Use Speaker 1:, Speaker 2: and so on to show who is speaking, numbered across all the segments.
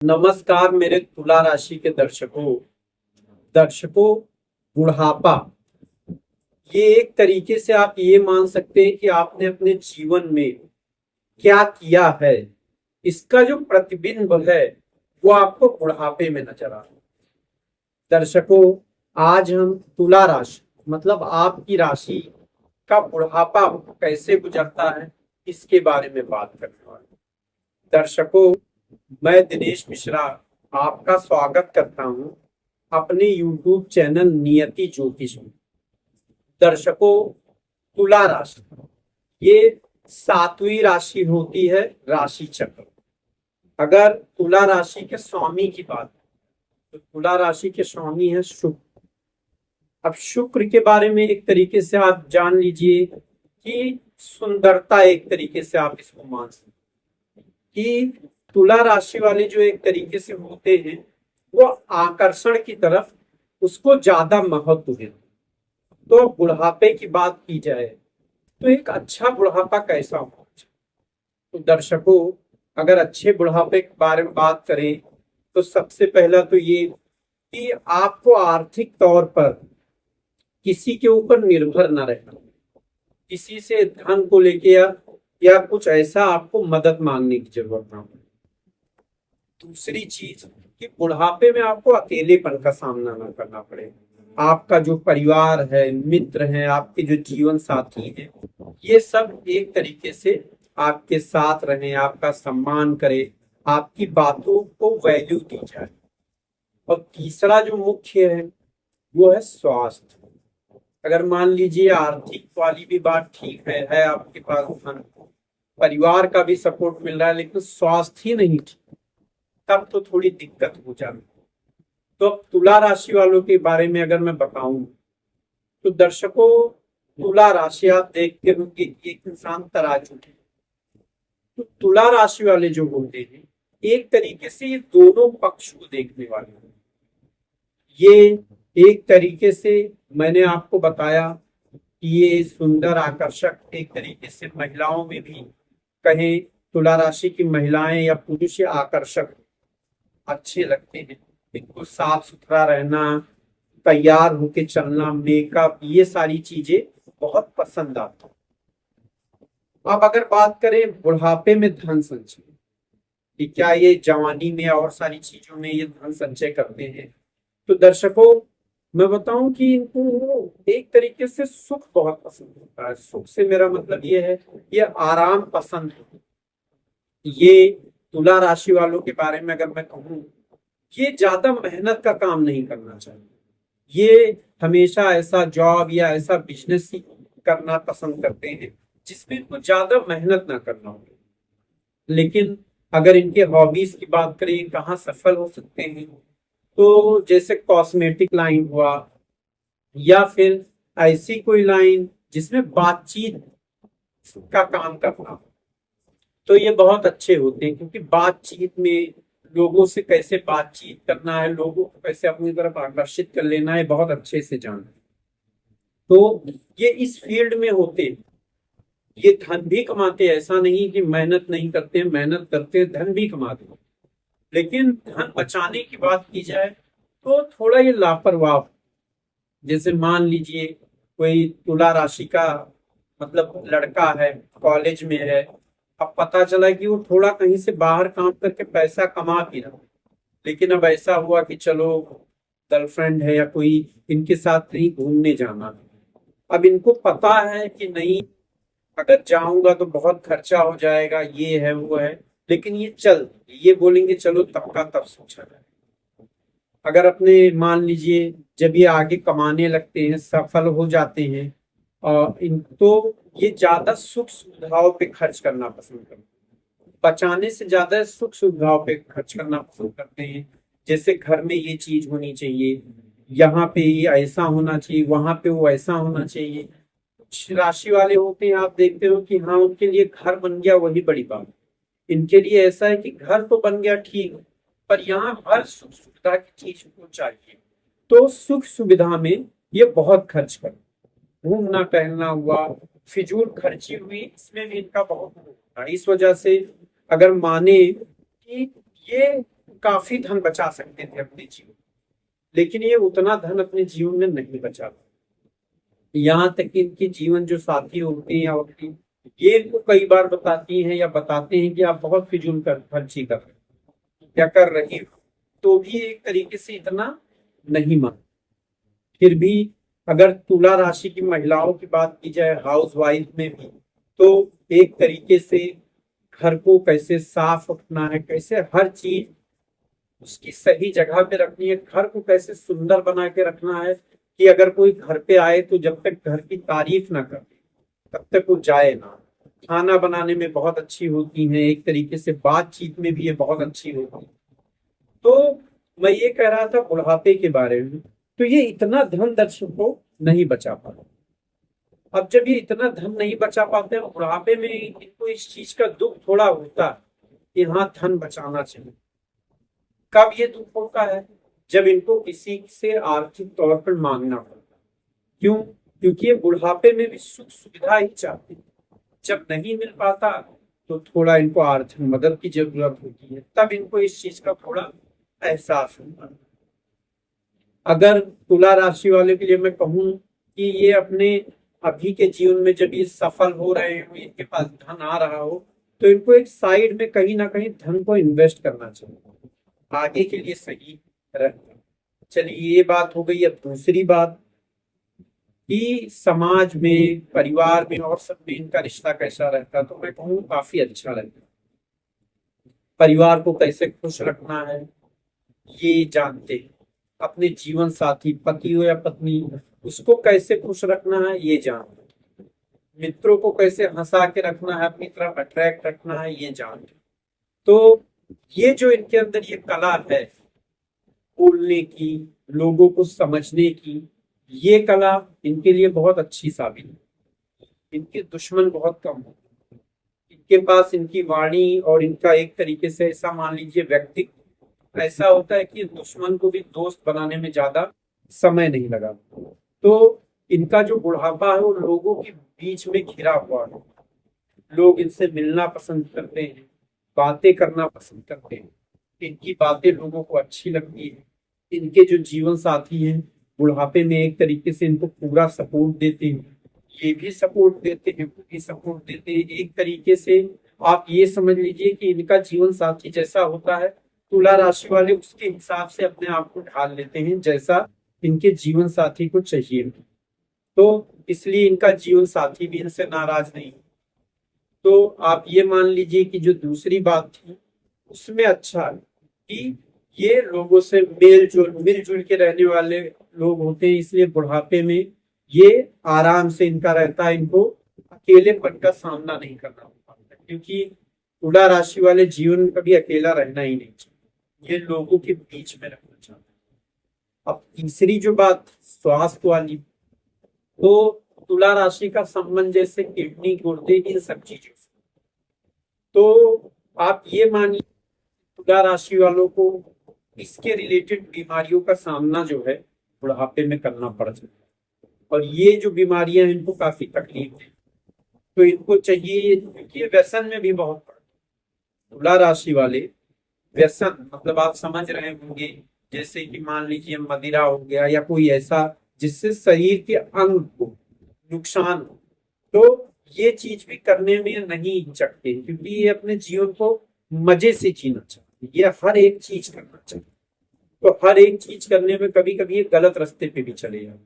Speaker 1: नमस्कार मेरे तुला राशि के दर्शकों। बुढ़ापा ये एक तरीके से आप ये मान सकते हैं कि आपने अपने जीवन में क्या किया है, इसका जो प्रतिबिंब है वो आपको बुढ़ापे में नजर आ रहा है। दर्शकों, आज हम तुला राशि मतलब आपकी राशि का बुढ़ापा कैसे गुजरता है इसके बारे में बात करने वाले हैं। दर्शकों, मैं दिनेश मिश्रा आपका स्वागत करता हूं अपने YouTube चैनल नियति ज्योतिष में। दर्शकों, तुला राशि ये 7वीं राशि होती है राशि चक्र। अगर तुला राशि के स्वामी की बात तो तुला राशि के स्वामी है शुक्र। अब शुक्र के बारे में एक तरीके से आप जान लीजिए कि सुंदरता, एक तरीके से आप इसको मान सकते कि तुला राशि वाले जो एक तरीके से होते हैं वो आकर्षण की तरफ उसको ज्यादा महत्व है। तो बुढ़ापे की बात की जाए तो एक अच्छा बुढ़ापा कैसा हो, तो दर्शकों अगर अच्छे बुढ़ापे के बारे में बात करें तो सबसे पहला तो ये कि आपको आर्थिक तौर पर किसी के ऊपर निर्भर न रहना, किसी से धन को लेके या कुछ ऐसा आपको मदद मांगने की जरूरत ना हो। दूसरी चीज कि बुढ़ापे में आपको अकेलेपन का सामना ना करना पड़े। आपका जो परिवार है, मित्र हैं, आपके जो जीवन साथी हैं, ये सब एक तरीके से आपके साथ रहें, आपका सम्मान करें, आपकी बातों को वैल्यू दी जाए। और तीसरा जो मुख्य है वो है स्वास्थ्य। अगर मान लीजिए आर्थिक वाली भी बात ठीक है आपके पास धन, परिवार का भी सपोर्ट मिल रहा है, लेकिन स्वास्थ्य ही नहीं ठीक, तब तो थोड़ी दिक्कत हो जाती। तो अब तुला राशि वालों के बारे में अगर मैं बताऊं तो दर्शकों, तुला राशि आप देखते होंगे कि एक इंसान तराजू है। तो तुला राशि वाले जो होते हैं एक तरीके से ये दोनों पक्ष को देखने वाले हैं। ये एक तरीके से मैंने आपको बताया कि ये सुंदर आकर्षक, एक तरीके से महिलाओं में भी कहें, तुला राशि की महिलाएं या पुरुष आकर्षक अच्छे लगते हैं। इनको साफ सुथरा रहना, तैयार होके चलना, मेकअप, ये सारी चीजें बहुत पसंद आती हैं। अब अगर बात करें बुढ़ापे में धन संचय कि क्या ये जवानी में और सारी चीजों में ये धन संचय करते हैं, तो दर्शकों मैं बताऊं कि इनको एक तरीके से सुख बहुत पसंद होता है। सुख से मेरा मतलब ये है, ये आराम पसंद है। ये तुला राशि वालों के बारे में अगर मैं कहूँ, ये ज्यादा मेहनत का काम नहीं करना चाहिए। ये हमेशा ऐसा जॉब या ऐसा बिजनेस ही करना पसंद करते हैं जिसमें इनको ज्यादा मेहनत ना करना हो। लेकिन अगर इनके हॉबीज की बात करें, कहाँ सफल हो सकते हैं, तो जैसे कॉस्मेटिक लाइन हुआ या फिर ऐसी कोई लाइन जिसमें बातचीत का काम करना हो, तो ये बहुत अच्छे होते हैं। क्योंकि बातचीत में लोगों से कैसे बातचीत करना है, लोगों को कैसे अपनी तरफ आकर्षित कर लेना है, बहुत अच्छे से जानना। तो ये इस फील्ड में होते, ये धन भी कमाते, ऐसा नहीं कि मेहनत नहीं करते, मेहनत करते, धन भी कमाते। लेकिन धन बचाने की बात की जाए तो थोड़ा ये लापरवाह। जैसे मान लीजिए कोई तुला राशि का मतलब लड़का है, कॉलेज में है, अब पता चला कि वो थोड़ा कहीं से बाहर काम करके पैसा कमा भी रहा, लेकिन अब ऐसा हुआ कि चलो गर्लफ्रेंड है या कोई, इनके साथ कहीं घूमने जाना है। अब इनको पता है कि नहीं, अगर जाऊंगा तो बहुत खर्चा हो जाएगा, ये है वो है, लेकिन ये बोलेंगे चलो तब का तब सोचा जाए। अगर अपने मान लीजिए जब ये आगे कमाने लगते हैं, सफल हो जाते हैं, और इन तो ये ज्यादा सुख सुविधाओं पे खर्च करना पसंद करते हैं, बचाने से ज्यादा सुख सुविधाओं पे खर्च करना पसंद करते हैं। जैसे घर में ये चीज होनी चाहिए, यहाँ पे ये ऐसा होना चाहिए, वहां पे वो ऐसा होना चाहिए। कुछ राशि वाले होते हैं, आप देखते हो कि हाँ उनके लिए घर बन गया वही बड़ी बात। इनके लिए ऐसा है कि घर तो बन गया ठीक, पर यहाँ हर सुख सुविधा की चीज को चाहिए। तो सुख सुविधा में ये बहुत खर्च कर, घूमना टहलना हुआ, फिजूल खर्ची हुई, इसमें भी इनका बहुत होता है। इस वजह से अगर माने कि ये काफी धन बचा सकते थे अपने जीवन, लेकिन ये उतना धन अपने जीवन में नहीं बचा पाते। यहाँ तक कि इनके जीवन जो साथी होते हैं या वकील, ये इनको कई बार बताती हैं या बताते हैं कि आप बहुत फिजूल खर्ची कर रहे हो, क्या कर रही हो, तो भी एक तरीके से इतना नहीं मान। फिर भी अगर तुला राशि की महिलाओं की बात की जाए, हाउस वाइफ में भी, तो एक तरीके से घर को कैसे साफ रखना है, कैसे हर चीज उसकी सही जगह पे रखनी है, घर को कैसे सुंदर बना के रखना है कि अगर कोई घर पे आए तो जब तक घर की तारीफ ना करे तब तक वो जाए ना। खाना बनाने में बहुत अच्छी होती हैं, एक तरीके से बातचीत में भी ये बहुत अच्छी होती है। तो मैं ये कह रहा था बुढ़ापे के बारे में, तो ये इतना धन दर्शकों को नहीं बचा पाता। अब जब ये इतना धन नहीं बचा पाते हैं बुढ़ापे में, इनको इस चीज का दुख थोड़ा होता है कि हाँ धन बचाना चाहिए। कब ये दुख होता है? जब इनको किसी से आर्थिक तौर पर मांगना पड़ता है। क्यों? क्योंकि ये बुढ़ापे में भी सुख सुविधा ही चाहते हैं। जब नहीं मिल पाता तो थोड़ा इनको आर्थिक मदद की जरूरत होती है, तब इनको इस चीज का थोड़ा एहसास होता है। अगर तुला राशि वाले के लिए मैं कहूं कि ये अपने अभी के जीवन में जब ये सफल हो रहे हो, इनके पास धन आ रहा हो, तो इनको एक साइड में कहीं ना कहीं धन को इन्वेस्ट करना चाहिए, आगे के लिए सही रहता। चलिए ये बात हो गई। अब दूसरी बात कि समाज में, परिवार में और सब में इनका रिश्ता कैसा रहता, तो मैं कहूँ काफी अच्छा रहता। परिवार को कैसे खुश रखना है ये जानते हैं, अपने जीवन साथी पति हो या पत्नी उसको कैसे खुश रखना है ये जानते, मित्रों को कैसे हंसा के रखना है, अपनी तरफ अट्रैक्ट रखना है ये जानते। तो ये जो इनके अंदर ये कला है बोलने की, लोगों को समझने की, ये कला इनके लिए बहुत अच्छी साबित है। इनके दुश्मन बहुत कम हो, इनके पास इनकी वाणी और इनका एक तरीके से ऐसा मान लीजिए व्यक्तित्व ऐसा होता है कि दुश्मन को भी दोस्त बनाने में ज्यादा समय नहीं लगा। तो इनका जो बुढ़ापा है वो लोगों के बीच में घिरा हुआ है, लोग इनसे मिलना पसंद करते हैं, बातें करना पसंद करते हैं, इनकी बातें लोगों को अच्छी लगती है। इनके जो जीवन साथी हैं बुढ़ापे में एक तरीके से इनको पूरा सपोर्ट देते हैं, ये भी सपोर्ट देते हैं, वो भी सपोर्ट देते हैं। एक तरीके से आप ये समझ लीजिए कि इनका जीवन साथी जैसा होता है, तुला राशि वाले उसके हिसाब से अपने आप को ढाल लेते हैं जैसा इनके जीवन साथी को चाहिए। तो इसलिए इनका जीवन साथी भी इनसे नाराज नहीं। तो आप ये मान लीजिए कि जो दूसरी बात थी उसमें अच्छा है कि ये लोगों से मिलजुल के रहने वाले लोग होते हैं, इसलिए बुढ़ापे में ये आराम से इनका रहता है, इनको अकेलेपन का सामना नहीं करना पड़ता, क्योंकि तुला राशि वाले जीवन में कभी अकेला रहना ही नहीं चाहिए, ये लोगों के बीच में रहना चाहते हैं। अब तीसरी जो बात स्वास्थ्य वाली, तो तुला राशि का संबंध जैसे किडनी, गुर्दे, इन सब चीजों से। तो आप ये मानिए तुला राशि वालों को इसके रिलेटेड बीमारियों का सामना जो है बुढ़ापे में करना पड़ सकता है, और ये जो बीमारियां हैं इनको काफी तकलीफ है। तो इनको चाहिए, क्योंकि ये व्यसन में भी बहुत पड़ते तुला राशि वाले, व्यसन मतलब आप समझ रहे होंगे, जैसे कि मान लीजिए मदिरा हो गया या कोई ऐसा जिससे शरीर के अंग को नुकसान हो, तो ये चीज भी करने में नहीं हिचकते, क्योंकि ये अपने जीवन को मजे से जीना चाहते, ये हर एक चीज करना चाहते। तो हर एक चीज करने में कभी कभी ये गलत रास्ते पे भी चले जाते,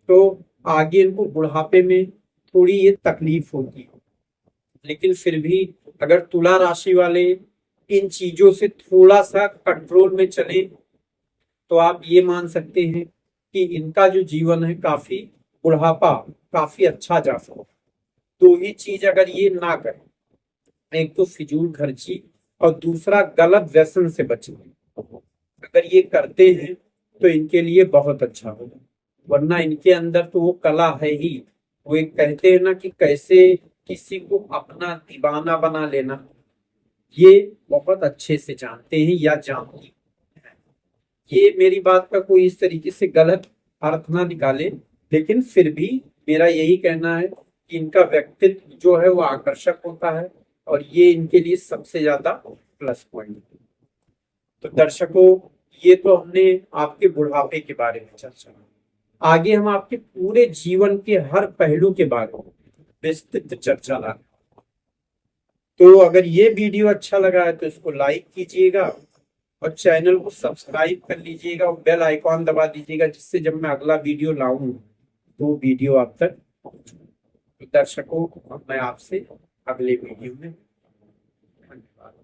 Speaker 1: तो आगे इनको बुढ़ापे में थोड़ी ये तकलीफ होती है। लेकिन फिर भी अगर तुला राशि वाले इन चीजों से थोड़ा सा कंट्रोल में चले तो आप ये मान सकते हैं कि इनका जो जीवन है काफी, बुढ़ापा काफी अच्छा जा सकता। दो ही चीज अगर ये ना करें, एक तो फिजूल खर्ची और दूसरा गलत व्यसन से बचना, अगर ये करते हैं तो इनके लिए बहुत अच्छा होगा। वरना इनके अंदर तो वो कला है ही, वो एक कहते हैं ना कि कैसे किसी को अपना दीवाना बना लेना, ये बहुत अच्छे से जानते हैं या जानती हैं। ये मेरी बात का कोई इस तरीके से गलत अर्थ ना निकाले, लेकिन फिर भी मेरा यही कहना है कि इनका व्यक्तित्व जो है वो आकर्षक होता है और ये इनके लिए सबसे ज्यादा प्लस पॉइंट है। तो दर्शकों, ये तो हमने आपके बुढ़ापे के बारे में चर्चा की। आगे हम आपके पूरे जीवन के हर पहलू के बारे में विस्तृत चर्चा ला। तो अगर ये वीडियो अच्छा लगा है तो इसको लाइक कीजिएगा और चैनल को सब्सक्राइब कर लीजिएगा और बेल आइकॉन दबा दीजिएगा, जिससे जब मैं अगला वीडियो लाऊं तो वीडियो आप तक पहुंचे। तो दर्शकों, मैं आपसे अगले वीडियो में धन्यवाद।